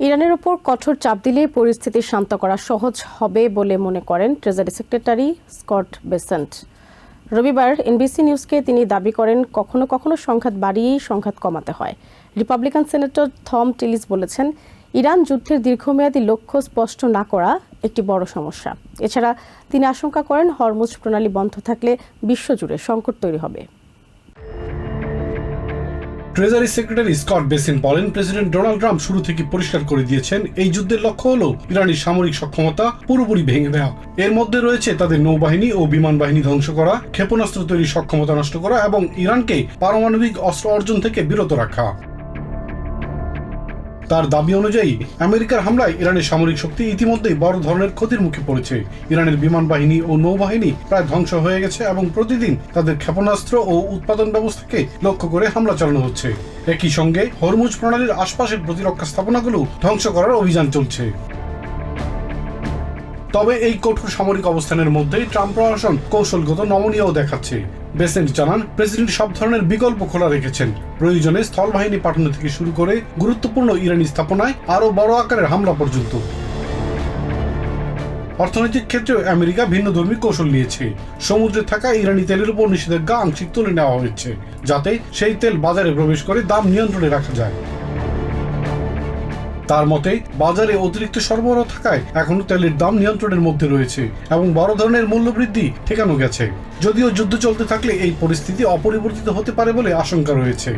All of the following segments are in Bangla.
ইরানের ওপর কঠোর চাপ দিলে পরিস্থিতি শান্ত করা সহজ হবে বলে মনে করেন ট্রেজারি সেক্রেটারি স্কট বেসেন্ট। রবিবার এনবিসি নিউজকে তিনি দাবি করেন, কখনো কখনো সংঘাত বাড়িয়েই সংঘাত কমাতে হয়। রিপাবলিকান সেনেটর থম টিলিস বলেছেন, ইরান যুদ্ধের দীর্ঘমেয়াদী লক্ষ্য স্পষ্ট না করা একটি বড় সমস্যা। এছাড়া তিনি আশঙ্কা করেন, হরমুজ প্রণালী বন্ধ থাকলে বিশ্বজুড়ে সংকট তৈরি হবে। ট্রেজারি সেক্রেটারি স্কট বেসেন্ট বলেন, প্রেসিডেন্ট ডোনাল্ড ট্রাম্প শুরু থেকে পরিষ্কার করে দিয়েছেন, এই যুদ্ধের লক্ষ্য হলো ইরানের সামরিক সক্ষমতা পুরোপুরি ভেঙে দেওয়া। এর মধ্যে রয়েছে তাদের নৌবাহিনী ও বিমান বাহিনী ধ্বংস করা, ক্ষেপণাস্ত্র তৈরির সক্ষমতা নষ্ট করা এবং ইরানকে পারমাণবিক অস্ত্র অর্জন থেকে বিরত রাখা। তার দাবি অনুযায়ী আমেরিকার হামলায় ইরানের সামরিক শক্তি ইতিমধ্যেই বড় ধরনের ক্ষতির মুখে পড়েছে। ইরানের বিমান বাহিনী ও নৌবাহিনী প্রায় ধ্বংস হয়ে গেছে এবং প্রতিদিন তাদের ক্ষেপণাস্ত্র ও উৎপাদন ব্যবস্থাকে লক্ষ্য করে হামলা চালানো হচ্ছে। একই সঙ্গে হরমুজ প্রণালীর আশপাশের প্রতিরক্ষা স্থাপনাগুলো ধ্বংস করার অভিযান চলছে। তবে এই কঠোর সামরিক অবস্থানের মধ্যেই ট্রাম্প প্রশাসন কৌশলগত নমনীয়ও দেখাচ্ছে। বেসেন্ট জানান, প্রেসিডেন্ট সব ধরনের বিকল্প খোলা রেখেছেন। প্রয়োজনে স্থল বাহিনী পাঠানো থেকে শুরু করে গুরুত্বপূর্ণ ইরানি স্থাপনায় আরও বড় আকারের হামলা পর্যন্ত। অর্থনৈতিক ক্ষেত্রেও আমেরিকা ভিন্নধর্মী কৌশল নিয়েছে। সমুদ্রে থাকা ইরানি তেলের উপর নিষেধাজ্ঞা আংশিক তুলে নেওয়া হয়েছে, যাতে সেই তেল বাজারে প্রবেশ করে দাম নিয়ন্ত্রণে রাখা যায়। তার মতে, বাজারে অতিরিক্ত সরবরাহ থাকায় এখনো তেলের দাম নিয়ন্ত্রণের মধ্যে রয়েছে এবং বড় ধরনের মূল্যবৃদ্ধি ঠেকানো গেছে। যদিও যুদ্ধ চলতে থাকলে এই পরিস্থিতি অপরিবর্তিত হতে পারে বলে আশঙ্কা রয়েছে।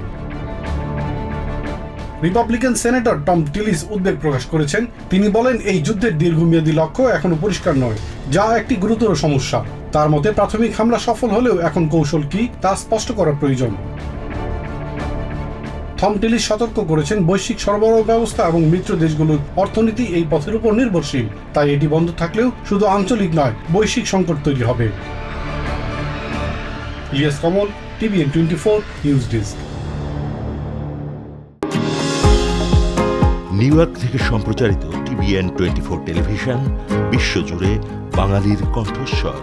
রিপাবলিকান সেনেটর টম টিলিস উদ্বেগ প্রকাশ করেছেন। তিনি বলেন, এই যুদ্ধের দীর্ঘমেয়াদী লক্ষ্য এখনো পরিষ্কার নয়, যা একটি গুরুতর সমস্যা। তার মতে, প্রাথমিক হামলা সফল হলেও এখন কৌশল কি তা স্পষ্ট করা প্রয়োজন। থম টিলিস সতর্ক করেছেন, বৈশ্বিক সরবরাহ ব্যবস্থা এবং মিত্র দেশগুলোর অর্থনীতি এই পথের উপর নির্ভরশীল। তাই এটি বন্ধ থাকলেও শুধু আঞ্চলিক নয়, বৈশ্বিক সংকট তৈরি হবে। ইলিয়াস কমল, TVN 24 news desk. New York থেকে সম্প্রচারিত TVN 24 টেলিভিশন বিশ্বজুড়ে বাঙালির কণ্ঠস্বর।